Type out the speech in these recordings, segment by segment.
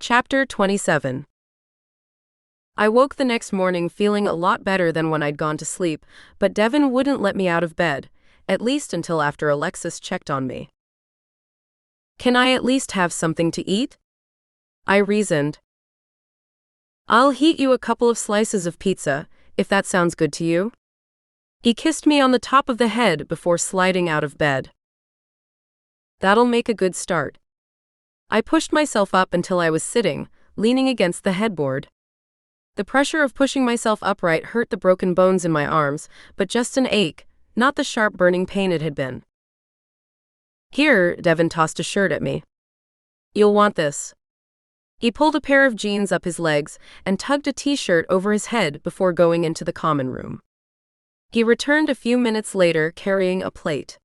Chapter 27. I woke the next morning feeling a lot better than when I'd gone to sleep, but Devon wouldn't let me out of bed, at least until after Alexis checked on me. Can I at least have something to eat? I reasoned. I'll heat you a couple of slices of pizza, if that sounds good to you. He kissed me on the top of the head before sliding out of bed. That'll make a good start. I pushed myself up until I was sitting, leaning against the headboard. The pressure of pushing myself upright hurt the broken bones in my arms, but just an ache, not the sharp burning pain it had been. Here, Devon tossed a shirt at me. You'll want this. He pulled a pair of jeans up his legs and tugged a t-shirt over his head before going into the common room. He returned a few minutes later carrying a plate.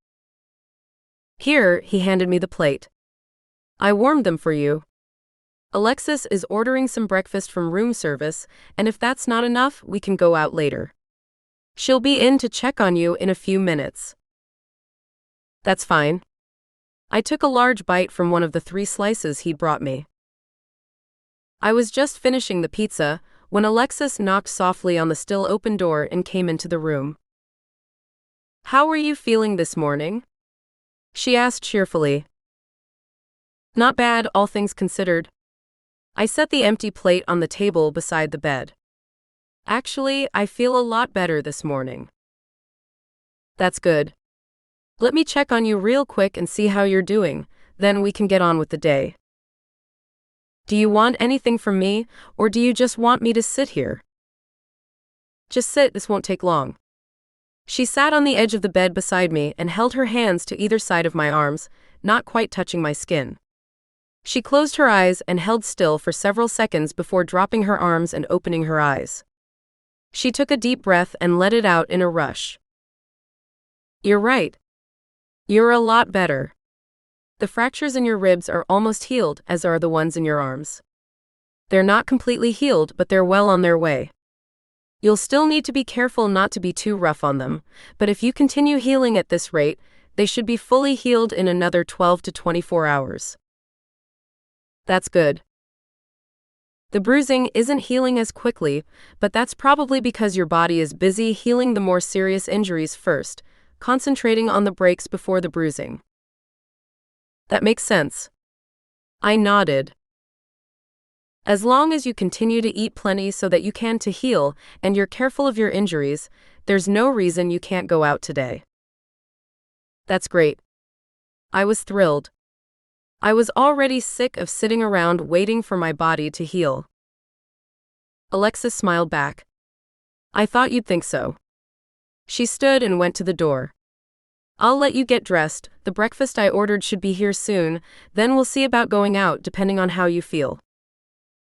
Here, he handed me the plate. I warmed them for you. Alexis is ordering some breakfast from room service, and if that's not enough, we can go out later. She'll be in to check on you in a few minutes. That's fine. I took a large bite from one of the 3 slices he'd brought me. I was just finishing the pizza when Alexis knocked softly on the still open door and came into the room. How are you feeling this morning? She asked cheerfully. Not bad, all things considered. I set the empty plate on the table beside the bed. Actually, I feel a lot better this morning. That's good. Let me check on you real quick and see how you're doing, then we can get on with the day. Do you want anything from me, or do you just want me to sit here? Just sit, this won't take long. She sat on the edge of the bed beside me and held her hands to either side of my arms, not quite touching my skin. She closed her eyes and held still for several seconds before dropping her arms and opening her eyes. She took a deep breath and let it out in a rush. You're right. You're a lot better. The fractures in your ribs are almost healed, as are the ones in your arms. They're not completely healed, but they're well on their way. You'll still need to be careful not to be too rough on them, but if you continue healing at this rate, they should be fully healed in another 12 to 24 hours. That's good. The bruising isn't healing as quickly, but that's probably because your body is busy healing the more serious injuries first, concentrating on the breaks before the bruising. That makes sense. I nodded. As long as you continue to eat plenty so that you can to heal, and you're careful of your injuries, there's no reason you can't go out today. That's great. I was thrilled. I was already sick of sitting around waiting for my body to heal. Alexis smiled back. I thought you'd think so. She stood and went to the door. I'll let you get dressed, the breakfast I ordered should be here soon, then we'll see about going out depending on how you feel.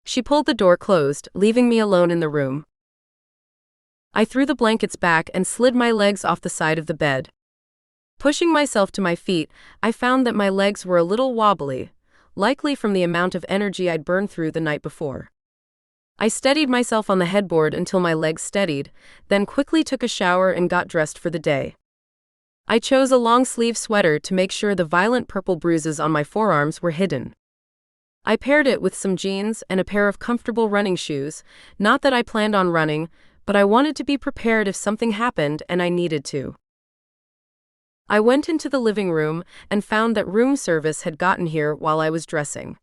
She pulled the door closed, leaving me alone in the room. I threw the blankets back and slid my legs off the side of the bed. Pushing myself to my feet, I found that my legs were a little wobbly, likely from the amount of energy I'd burned through the night before. I steadied myself on the headboard until my legs steadied, then quickly took a shower and got dressed for the day. I chose a long-sleeve sweater to make sure the violent purple bruises on my forearms were hidden. I paired it with some jeans and a pair of comfortable running shoes, not that I planned on running, but I wanted to be prepared if something happened and I needed to. I went into the living room and found that room service had gotten here while I was dressing.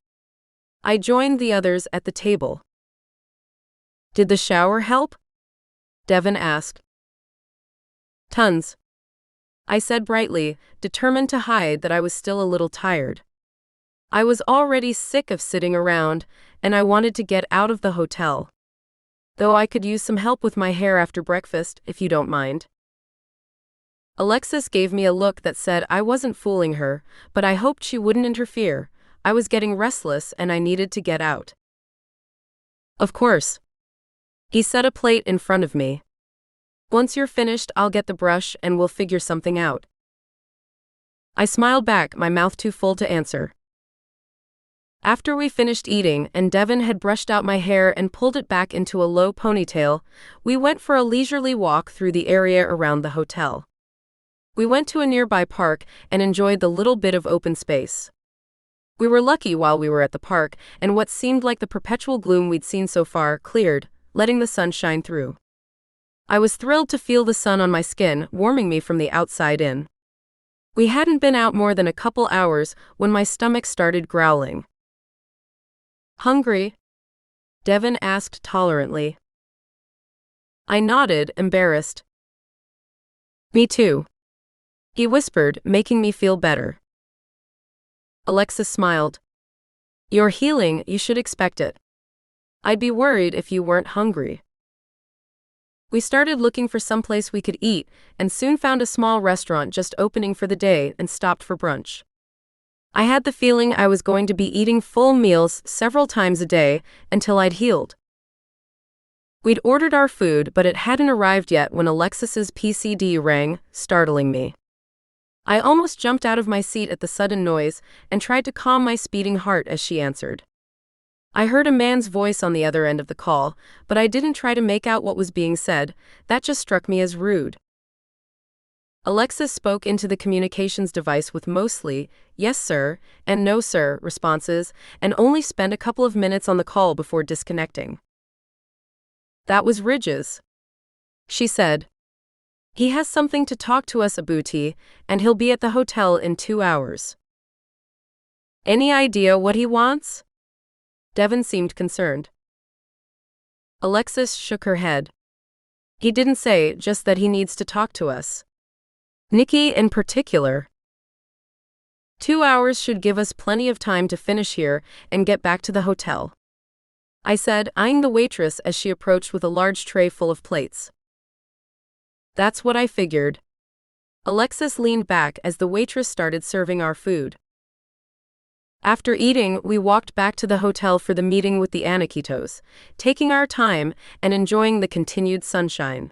I joined the others at the table. Did the shower help? Devon asked. Tons. I said brightly, determined to hide that I was still a little tired. I was already sick of sitting around, and I wanted to get out of the hotel. Though I could use some help with my hair after breakfast, if you don't mind. Alexis gave me a look that said I wasn't fooling her, but I hoped she wouldn't interfere. I was getting restless and I needed to get out. Of course. He set a plate in front of me. Once you're finished, I'll get the brush and we'll figure something out. I smiled back, my mouth too full to answer. After we finished eating and Devon had brushed out my hair and pulled it back into a low ponytail, we went for a leisurely walk through the area around the hotel. We went to a nearby park and enjoyed the little bit of open space. We were lucky while we were at the park, and what seemed like the perpetual gloom we'd seen so far cleared, letting the sun shine through. I was thrilled to feel the sun on my skin, warming me from the outside in. We hadn't been out more than a couple hours when my stomach started growling. "Hungry?" Devon asked tolerantly. I nodded, embarrassed. "Me too," he whispered, making me feel better. Alexis smiled. "You're healing, you should expect it. I'd be worried if you weren't hungry." We started looking for someplace we could eat, and soon found a small restaurant just opening for the day and stopped for brunch. I had the feeling I was going to be eating full meals several times a day until I'd healed. We'd ordered our food, but it hadn't arrived yet when Alexis's PCD rang, startling me. I almost jumped out of my seat at the sudden noise and tried to calm my speeding heart as she answered. I heard a man's voice on the other end of the call, but I didn't try to make out what was being said. That just struck me as rude. Alexis spoke into the communications device with mostly "yes sir" and "no sir" responses, and only spent a couple of minutes on the call before disconnecting. "That was Ridges," she said. "He has something to talk to us about, and he'll be at the hotel in 2 hours." "Any idea what he wants?" Devon seemed concerned. Alexis shook her head. "He didn't say, just that he needs to talk to us. Nickie in particular. 2 hours should give us plenty of time to finish here and get back to the hotel," I said, eyeing the waitress as she approached with a large tray full of plates. "That's what I figured." Alexis leaned back as the waitress started serving our food. After eating, we walked back to the hotel for the meeting with the Aniquitos, taking our time and enjoying the continued sunshine.